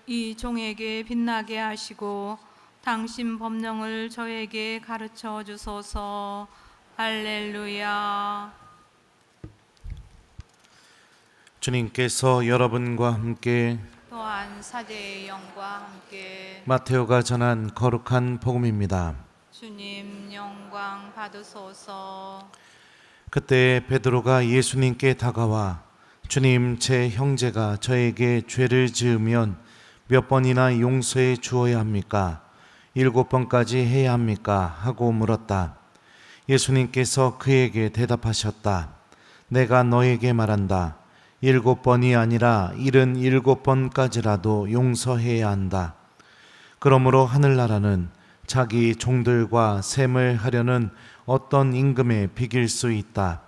이 종에게 빛나게 하시고 당신 법령을 저에게 가르쳐 주소서. 할렐루야. 주님께서 여러분과 함께 또한 사제의 영과 함께 마테오가 전한 거룩한 복음입니다. 주님 영광 받으소서. 그때 베드로가 예수님께 다가와 주님, 제 형제가 저에게 죄를 지으면 몇 번이나 용서해 주어야 합니까? 7번까지 해야 합니까? 하고 물었다. 예수님께서 그에게 대답하셨다. 내가 너에게 말한다. 7번이 아니라 77번까지라도 용서해야 한다. 그러므로 하늘나라는 자기 종들과 셈을 하려는 어떤 임금에 비길 수 있다.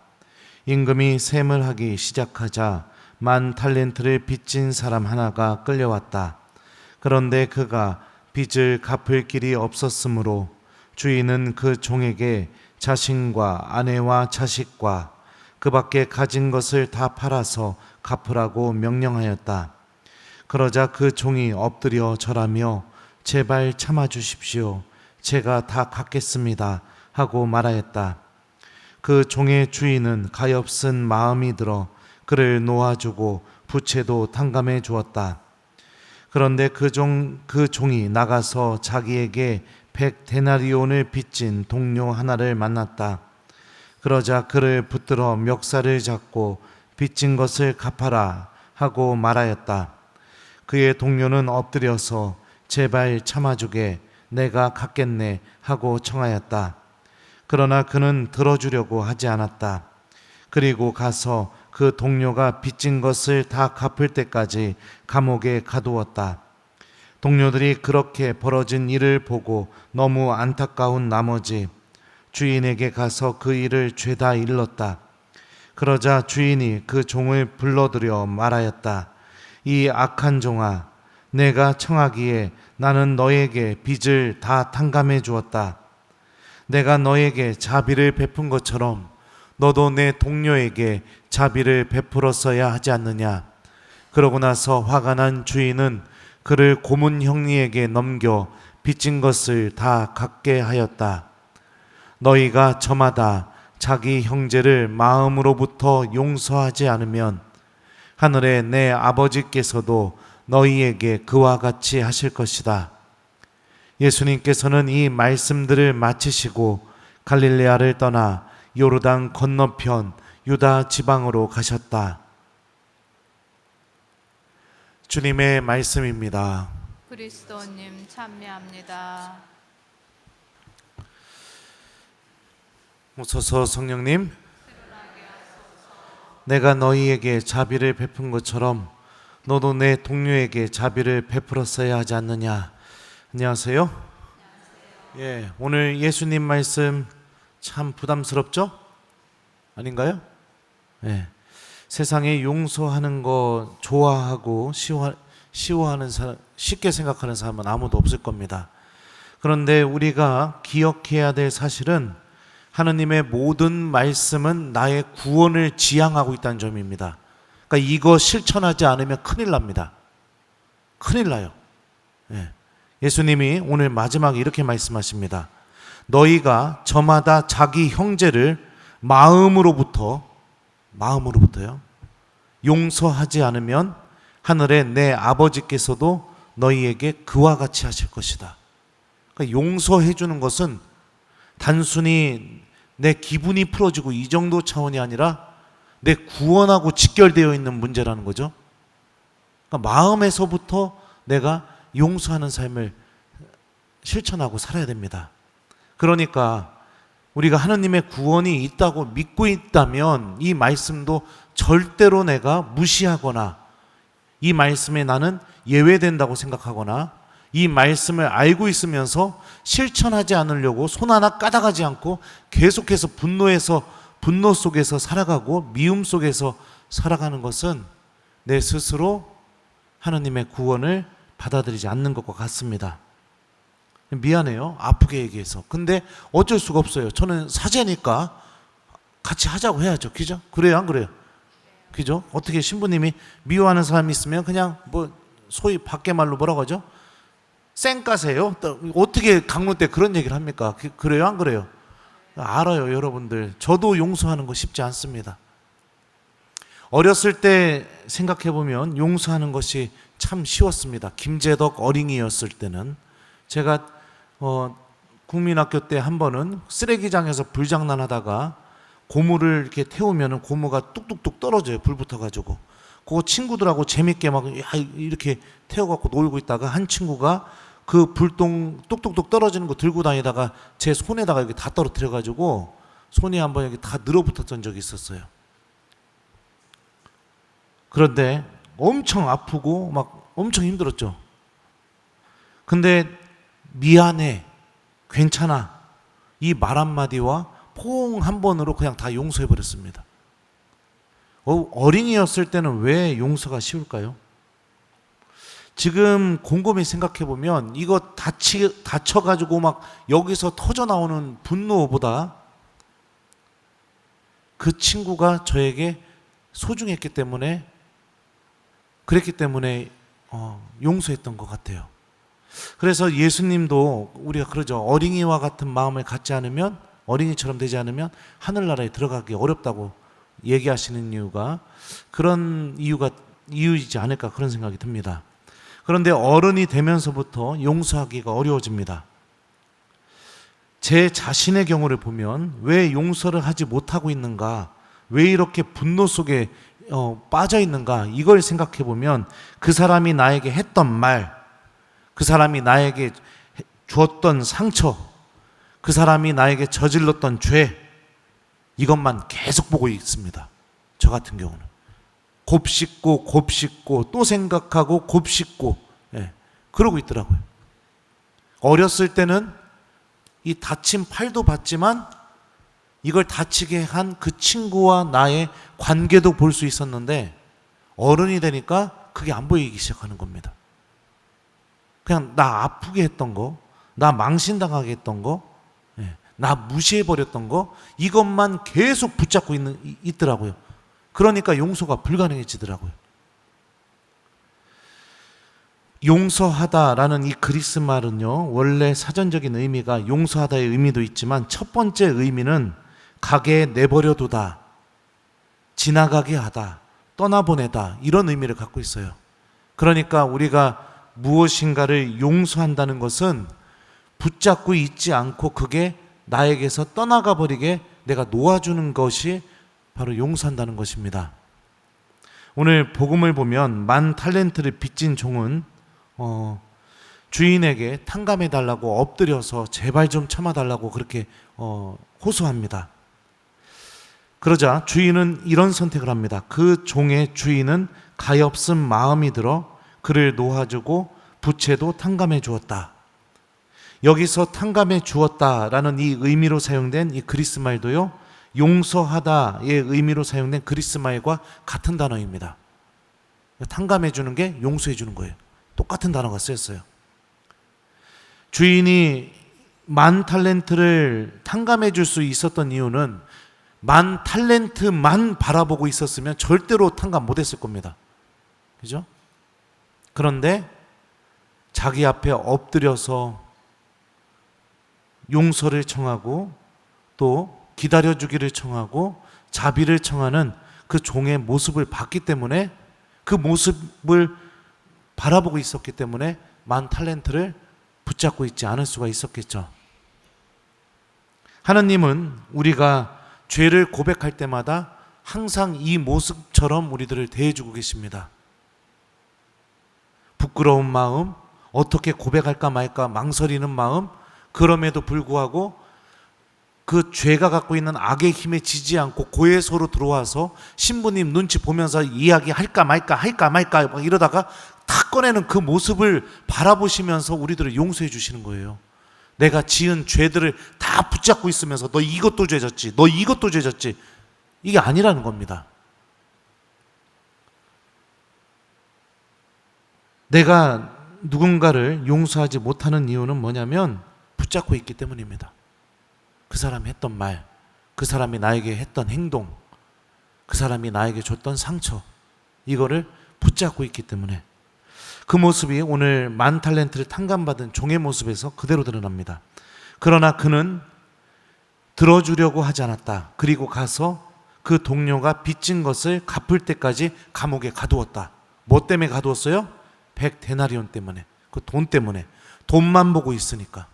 임금이 셈을 하기 시작하자 10,000달란트를 빚진 사람 하나가 끌려왔다. 그런데 그가 빚을 갚을 길이 없었으므로 주인은 그 종에게 자신과 아내와 자식과 그 밖에 가진 것을 다 팔아서 갚으라고 명령하였다. 그러자 그 종이 엎드려 절하며 제발 참아주십시오. 제가 다 갚겠습니다. 하고 말하였다. 그 종의 주인은 가엾은 마음이 들어 그를 놓아주고 부채도 탕감해 주었다. 그런데 그 종이 나가서 자기에게 100데나리온을 빚진 동료 하나를 만났다. 그러자 그를 붙들어 멱살을 잡고 빚진 것을 갚아라 하고 말하였다. 그의 동료는 엎드려서 제발 참아주게, 내가 갚겠네 하고 청하였다. 그러나 그는 들어주려고 하지 않았다. 그리고 가서 그 동료가 빚진 것을 다 갚을 때까지 감옥에 가두었다. 동료들이 그렇게 벌어진 일을 보고 너무 안타까운 나머지 주인에게 가서 그 일을 죄다 일렀다. 그러자 주인이 그 종을 불러들여 말하였다. 이 악한 종아, 내가 청하기에 나는 너에게 빚을 다 탕감해 주었다. 내가 너에게 자비를 베푼 것처럼 너도 내 동료에게 자비를 베풀었어야 하지 않느냐. 그러고 나서 화가 난 주인은 그를 고문 형리에게 넘겨 빚진 것을 다 갚게 하였다. 너희가 저마다 자기 형제를 마음으로부터 용서하지 않으면 하늘의 내 아버지께서도 너희에게 그와 같이 하실 것이다. 예수님께서는 이 말씀들을 마치시고 갈릴레아를 떠나 요르단 건너편 유다 지방으로 가셨다. 주님의 말씀입니다. 그리스도님 찬미합니다. 오소서 성령님, 내가 너희에게 자비를 베푼 것처럼 너도 내 동료에게 자비를 베풀었어야 하지 않느냐. 안녕하세요. 예, 오늘 예수님 말씀 참 부담스럽죠? 아닌가요? 예, 세상에 용서하는 거 좋아하고 쉬워하는 사람, 쉽게 생각하는 사람은 아무도 없을 겁니다. 그런데 우리가 기억해야 될 사실은 하느님의 모든 말씀은 나의 구원을 지향하고 있다는 점입니다. 그러니까 이거 실천하지 않으면 큰일 납니다. 큰일 나요. 예. 예수님이 오늘 마지막에 이렇게 말씀하십니다. 너희가 저마다 자기 형제를 마음으로부터요 용서하지 않으면 하늘의 내 아버지께서도 너희에게 그와 같이 하실 것이다. 그러니까 용서해 주는 것은 단순히 내 기분이 풀어지고 이 정도 차원이 아니라 내 구원하고 직결되어 있는 문제라는 거죠. 그러니까 마음에서부터 내가 용서하는 삶을 실천하고 살아야 됩니다. 그러니까 우리가 하느님의 구원이 있다고 믿고 있다면 이 말씀도 절대로 내가 무시하거나 이 말씀에 나는 예외된다고 생각하거나 이 말씀을 알고 있으면서 실천하지 않으려고 손 하나 까닥하지 않고 계속해서 분노 속에서 살아가고 미움 속에서 살아가는 것은 내 스스로 하느님의 구원을 받아들이지 않는 것과 같습니다. 미안해요. 아프게 얘기해서. 근데 어쩔 수가 없어요. 저는 사제니까 같이 하자고 해야죠. 그죠? 그래요? 안 그래요? 그죠? 어떻게 신부님이 미워하는 사람이 있으면 그냥 뭐 소위 밖에 말로 뭐라고 하죠? 쌩까세요? 어떻게 강론 때 그런 얘기를 합니까? 그래요, 안 그래요? 알아요, 여러분들. 저도 용서하는 거 쉽지 않습니다. 어렸을 때 생각해보면 용서하는 것이 참 쉬웠습니다. 김재덕 어린이였을 때는 제가 국민학교 때 한 번은 쓰레기장에서 불장난하다가 고무를 이렇게 태우면 고무가 뚝뚝뚝 떨어져요. 불 붙어가지고. 그거 친구들하고 재밌게 막 이렇게 태워갖고 놀고 있다가 한 친구가 그 불똥 뚝뚝뚝 떨어지는 거 들고 다니다가 제 손에다가 이렇게 다 떨어뜨려가지고 손이 한번 여기 다 늘어붙었던 적이 있었어요. 그런데 엄청 아프고 막 엄청 힘들었죠. 근데 미안해, 괜찮아, 이 말 한마디와 포옹 한 번으로 그냥 다 용서해버렸습니다. 어린이였을 때는 왜 용서가 쉬울까요? 지금 곰곰이 생각해보면 이거 다쳐가지고 막 여기서 터져나오는 분노보다 그 친구가 저에게 소중했기 때문에 그랬기 때문에 용서했던 것 같아요. 그래서 예수님도 우리가 그러죠. 어린이와 같은 마음을 갖지 않으면, 어린이처럼 되지 않으면 하늘나라에 들어가기 어렵다고 얘기하시는 이유가 그런 이유이지 않을까 그런 생각이 듭니다. 그런데 어른이 되면서부터 용서하기가 어려워집니다. 제 자신의 경우를 보면 왜 용서를 하지 못하고 있는가, 왜 이렇게 분노 속에 빠져 있는가, 이걸 생각해 보면 그 사람이 나에게 했던 말, 그 사람이 나에게 주었던 상처, 그 사람이 나에게 저질렀던 죄, 이것만 계속 보고 있습니다. 저 같은 경우는 곱씹고 곱씹고 또 생각하고 곱씹고, 그러고 있더라고요. 어렸을 때는 이 다친 팔도 봤지만 이걸 다치게 한 그 친구와 나의 관계도 볼 수 있었는데 어른이 되니까 그게 안 보이기 시작하는 겁니다. 그냥 나 아프게 했던 거, 나 망신당하게 했던 거, 나 무시해버렸던 거, 이것만 계속 붙잡고 있더라고요. 그러니까 용서가 불가능해지더라고요. 용서하다라는 이 그리스 말은요, 원래 사전적인 의미가 용서하다의 의미도 있지만 첫 번째 의미는 가게 내버려두다, 지나가게 하다, 떠나보내다, 이런 의미를 갖고 있어요. 그러니까 우리가 무엇인가를 용서한다는 것은 붙잡고 있지 않고 그게 나에게서 떠나가 버리게 내가 놓아주는 것이 바로 용서한다는 것입니다. 오늘 복음을 보면 10,000달란트를 빚진 종은 주인에게 탕감해 달라고 엎드려서 제발 좀 참아달라고 그렇게 호소합니다. 그러자 주인은 이런 선택을 합니다. 그 종의 주인은 가엾은 마음이 들어 그를 놓아주고 부채도 탕감해 주었다. 여기서 탕감해 주었다라는 이 의미로 사용된 이 그리스 말도요, 용서하다의 의미로 사용된 그리스 말과 같은 단어입니다. 탕감해 주는 게 용서해 주는 거예요. 똑같은 단어가 쓰였어요. 주인이 10,000달란트를 탕감해 줄 수 있었던 이유는 10,000달란트만 바라보고 있었으면 절대로 탕감 못했을 겁니다. 그죠? 그런데 자기 앞에 엎드려서 용서를 청하고 또 기다려주기를 청하고 자비를 청하는 그 종의 모습을 봤기 때문에, 그 모습을 바라보고 있었기 때문에 10,000달란트를 붙잡고 있지 않을 수가 있었겠죠. 하나님은 우리가 죄를 고백할 때마다 항상 이 모습처럼 우리들을 대해주고 계십니다. 부끄러운 마음, 어떻게 고백할까 말까 망설이는 마음, 그럼에도 불구하고 그 죄가 갖고 있는 악의 힘에 지지 않고 고해소로 들어와서 신부님 눈치 보면서 이야기할까 말까 막 이러다가 탁 꺼내는 그 모습을 바라보시면서 우리들을 용서해 주시는 거예요. 내가 지은 죄들을 다 붙잡고 있으면서 너 이것도 죄졌지, 너 이것도 죄졌지, 이게 아니라는 겁니다. 내가 누군가를 용서하지 못하는 이유는 뭐냐면 붙잡고 있기 때문입니다. 그 사람이 했던 말, 그 사람이 나에게 했던 행동, 그 사람이 나에게 줬던 상처, 이거를 붙잡고 있기 때문에. 그 모습이 오늘 10,000달란트를 탕감받은 종의 모습에서 그대로 드러납니다. 그러나 그는 들어주려고 하지 않았다. 그리고 가서 그 동료가 빚진 것을 갚을 때까지 감옥에 가두었다. 뭐 때문에 가두었어요? 100데나리온 때문에. 그 돈 때문에. 돈만 보고 있으니까.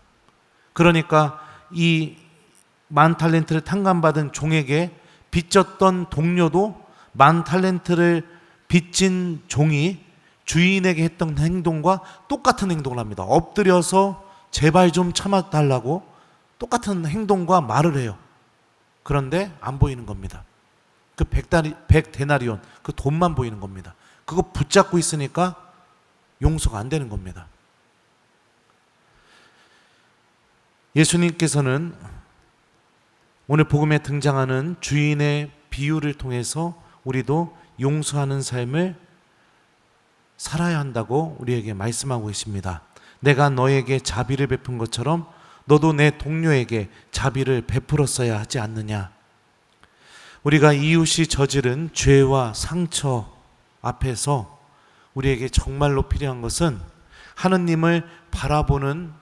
그러니까 이 10,000달란트를 탕감받은 종에게 빚졌던 동료도 10,000달란트를 빚진 종이 주인에게 했던 행동과 똑같은 행동을 합니다. 엎드려서 제발 좀 참아달라고 똑같은 행동과 말을 해요. 그런데 안 보이는 겁니다. 그 100데나리온, 그 돈만 보이는 겁니다. 그거 붙잡고 있으니까 용서가 안 되는 겁니다. 예수님께서는 오늘 복음에 등장하는 주인의 비유를 통해서 우리도 용서하는 삶을 살아야 한다고 우리에게 말씀하고 계십니다. 내가 너에게 자비를 베푼 것처럼 너도 내 동료에게 자비를 베풀었어야 하지 않느냐. 우리가 이웃이 저지른 죄와 상처 앞에서 우리에게 정말로 필요한 것은 하느님을 바라보는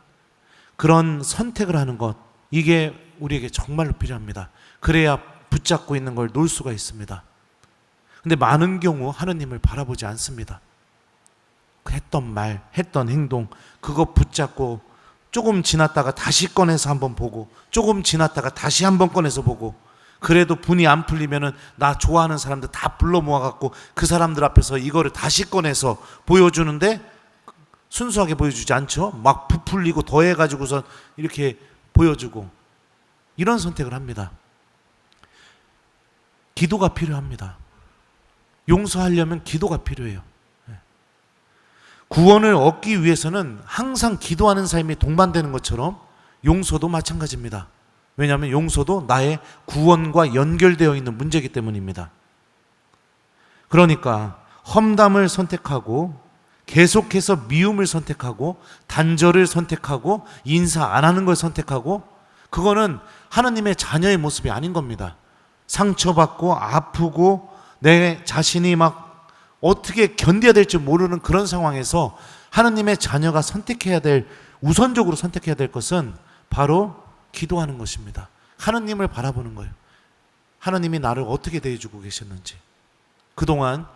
그런 선택을 하는 것, 이게 우리에게 정말로 필요합니다. 그래야 붙잡고 있는 걸 놓을 수가 있습니다. 근데 많은 경우 하느님을 바라보지 않습니다. 했던 말, 했던 행동, 그거 붙잡고 조금 지났다가 다시 꺼내서 한번 보고, 조금 지났다가 다시 한번 꺼내서 보고, 그래도 분이 안 풀리면은 나 좋아하는 사람들 다 불러 모아갖고 그 사람들 앞에서 이거를 다시 꺼내서 보여주는데 순수하게 보여주지 않죠. 막 부풀리고 더해가지고서 이렇게 보여주고, 이런 선택을 합니다. 기도가 필요합니다. 용서하려면 기도가 필요해요. 구원을 얻기 위해서는 항상 기도하는 삶이 동반되는 것처럼 용서도 마찬가지입니다. 왜냐하면 용서도 나의 구원과 연결되어 있는 문제이기 때문입니다. 그러니까 험담을 선택하고 계속해서 미움을 선택하고 단절을 선택하고 인사 안 하는 걸 선택하고, 그거는 하나님의 자녀의 모습이 아닌 겁니다. 상처받고 아프고 내 자신이 막 어떻게 견뎌야 될지 모르는 그런 상황에서 하나님의 자녀가 선택해야 될, 우선적으로 선택해야 될 것은 바로 기도하는 것입니다. 하나님을 바라보는 거예요. 하나님이 나를 어떻게 대해주고 계셨는지, 그동안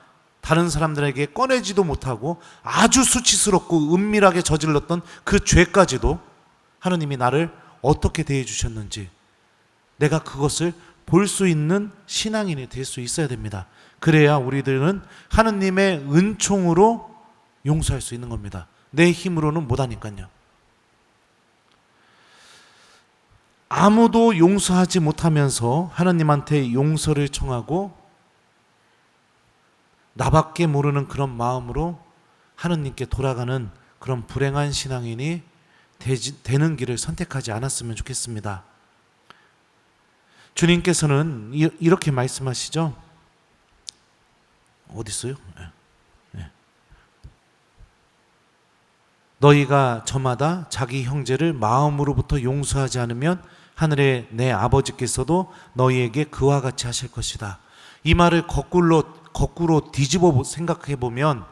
다른 사람들에게 꺼내지도 못하고 아주 수치스럽고 은밀하게 저질렀던 그 죄까지도 하나님이 나를 어떻게 대해주셨는지, 내가 그것을 볼 수 있는 신앙인이 될 수 있어야 됩니다. 그래야 우리들은 하느님의 은총으로 용서할 수 있는 겁니다. 내 힘으로는 못하니까요. 아무도 용서하지 못하면서 하나님한테 용서를 청하고 나밖에 모르는 그런 마음으로 하느님께 돌아가는 그런 불행한 신앙인이 되는 길을 선택하지 않았으면 좋겠습니다. 주님께서는 이렇게 말씀하시죠. 어디 있어요? 너희가 저마다 자기 형제를 마음으로부터 용서하지 않으면 하늘의 내 아버지께서도 너희에게 그와 같이 하실 것이다. 이 말을 거꾸로 뒤집어 생각해 보면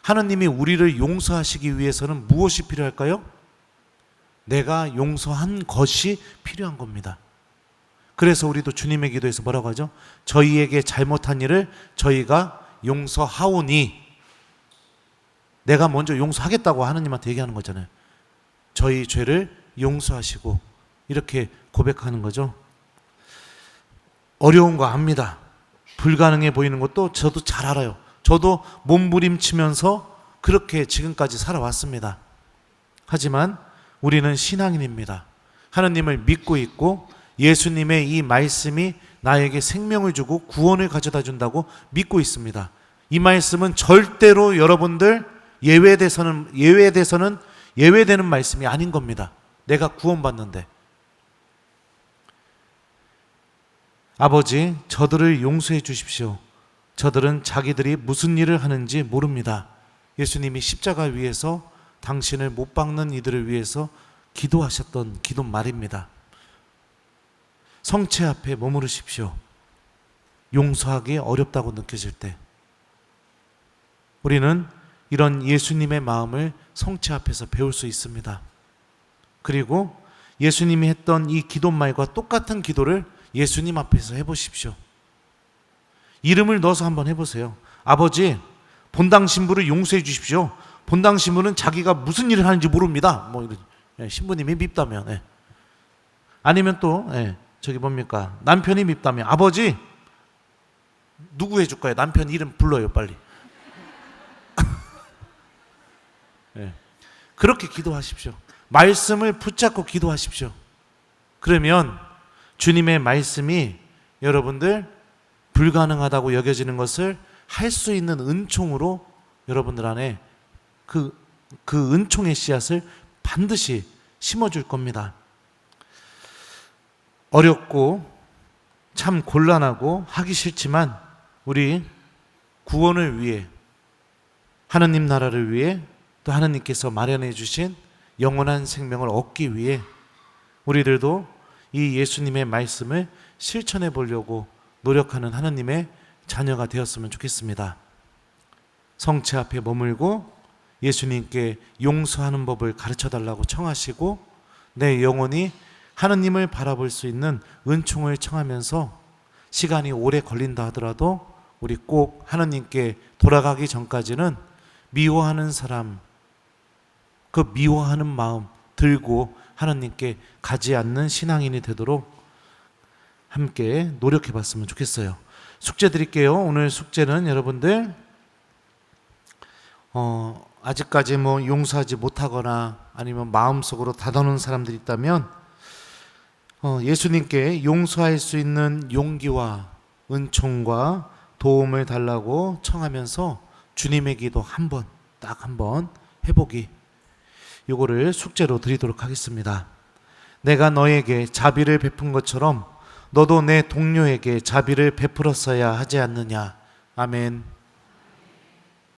하나님이 우리를 용서하시기 위해서는 무엇이 필요할까요? 내가 용서한 것이 필요한 겁니다. 그래서 우리도 주님의 기도에서 뭐라고 하죠? 저희에게 잘못한 일을 저희가 용서하오니, 내가 먼저 용서하겠다고 하나님한테 얘기하는 거잖아요. 저희 죄를 용서하시고, 이렇게 고백하는 거죠. 어려운 거 압니다. 불가능해 보이는 것도 저도 잘 알아요. 저도 몸부림치면서 그렇게 지금까지 살아왔습니다. 하지만 우리는 신앙인입니다. 하나님을 믿고 있고 예수님의 이 말씀이 나에게 생명을 주고 구원을 가져다 준다고 믿고 있습니다. 이 말씀은 절대로 여러분들 예외되는 말씀이 아닌 겁니다. 내가 구원받는데. 아버지, 저들을 용서해 주십시오. 저들은 자기들이 무슨 일을 하는지 모릅니다. 예수님이 십자가 위에서 당신을 못 박는 이들을 위해서 기도하셨던 기도 말입니다. 성체 앞에 머무르십시오. 용서하기 어렵다고 느껴질 때 우리는 이런 예수님의 마음을 성체 앞에서 배울 수 있습니다. 그리고 예수님이 했던 이 기도말과 똑같은 기도를 예수님 앞에서 해보십시오. 이름을 넣어서 한번 해보세요. 아버지, 본당 신부를 용서해 주십시오. 본당 신부는 자기가 무슨 일을 하는지 모릅니다. 뭐 이런, 신부님이 밉다면, 아니면 또 저기 뭡니까, 남편이 밉다면, 아버지 누구 해줄까요? 남편 이름 불러요 빨리. 그렇게 기도하십시오. 말씀을 붙잡고 기도하십시오. 그러면 주님의 말씀이 여러분들 불가능하다고 여겨지는 것을 할 수 있는 은총으로 여러분들 안에 그 은총의 씨앗을 반드시 심어줄 겁니다. 어렵고 참 곤란하고 하기 싫지만 우리 구원을 위해, 하느님 나라를 위해, 또 하느님께서 마련해 주신 영원한 생명을 얻기 위해 우리들도 이 예수님의 말씀을 실천해 보려고 노력하는 하느님의 자녀가 되었으면 좋겠습니다. 성체 앞에 머물고 예수님께 용서하는 법을 가르쳐 달라고 청하시고 내 영혼이 하느님을 바라볼 수 있는 은총을 청하면서 시간이 오래 걸린다 하더라도 우리 꼭 하느님께 돌아가기 전까지는 미워하는 사람, 그 미워하는 마음 들고 하느님께 가지 않는 신앙인이 되도록 함께 노력해 봤으면 좋겠어요. 숙제 드릴게요. 오늘 숙제는 여러분들 아직까지 뭐 용서하지 못하거나 아니면 마음속으로 닫아놓은 사람들이 있다면 예수님께 용서할 수 있는 용기와 은총과 도움을 달라고 청하면서 주님의 기도 딱 한 번 해보기, 요거를 숙제로 드리도록 하겠습니다. 내가 너에게 자비를 베푼 것처럼 너도 내 동료에게 자비를 베풀었어야 하지 않느냐. 아멘.